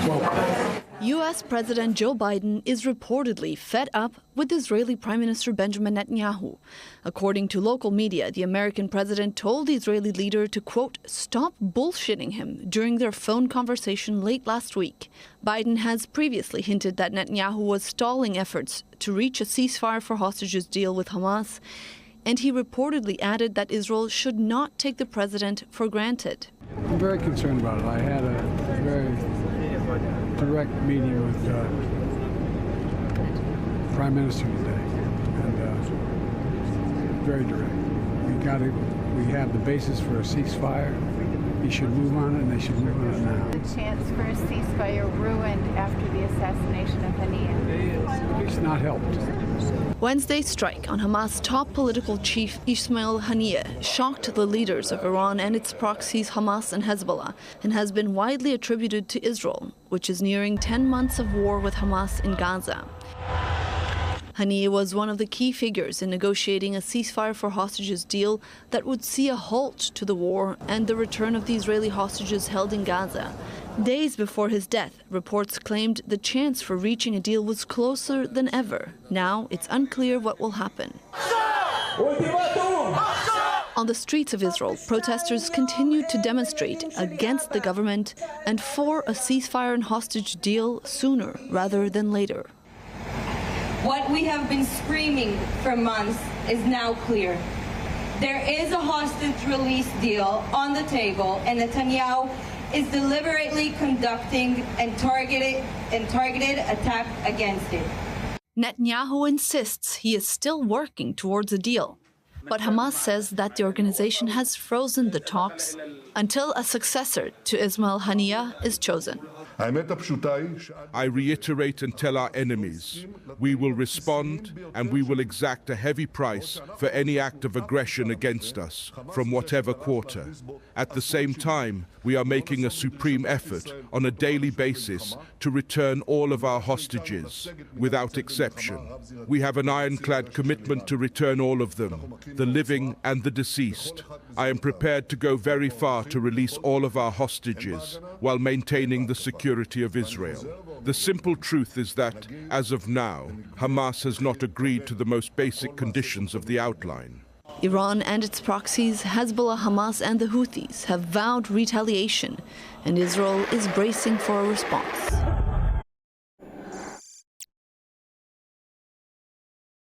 welcome. U.S. President Joe Biden is reportedly fed up with Israeli Prime Minister Benjamin Netanyahu. According to local media, the American president told the Israeli leader to, quote, stop bullshitting him during their phone conversation late last week. Biden has previously hinted that Netanyahu was stalling efforts to reach a ceasefire for hostages deal with Hamas, and he reportedly added that Israel should not take the president for granted. I'm very concerned about it. I had a very direct meeting with Prime Minister today, and very direct. We have the basis for a ceasefire. He should move on it, and they should move on it now. The chance for a ceasefire ruined after the assassination of Haniyeh. It's not helped. Wednesday's strike on Hamas top political chief Ismail Haniyeh shocked the leaders of Iran and its proxies Hamas and Hezbollah, and has been widely attributed to Israel, which is nearing 10 months of war with Hamas in Gaza. Haniyeh was one of the key figures in negotiating a ceasefire for hostages deal that would see a halt to the war and the return of the Israeli hostages held in Gaza. Days before his death, reports claimed the chance for reaching a deal was closer than ever. Now it's unclear what will happen. On the streets of Israel, protesters continued to demonstrate against the government and for a ceasefire and hostage deal sooner rather than later. What we have been screaming for months is now clear. There is a hostage release deal on the table, and Netanyahu is deliberately conducting a targeted attack against it. Netanyahu insists he is still working towards a deal, but Hamas says that the organization has frozen the talks until a successor to Ismail Haniyeh is chosen. I reiterate and tell our enemies, we will respond and we will exact a heavy price for any act of aggression against us, from whatever quarter. At the same time, we are making a supreme effort on a daily basis to return all of our hostages, without exception. We have an ironclad commitment to return all of them, the living and the deceased. I am prepared to go very far to release all of our hostages while maintaining the security of Israel. The simple truth is that, as of now, Hamas has not agreed to the most basic conditions of the outline. Iran and its proxies, Hezbollah, Hamas and the Houthis, have vowed retaliation, and Israel is bracing for a response.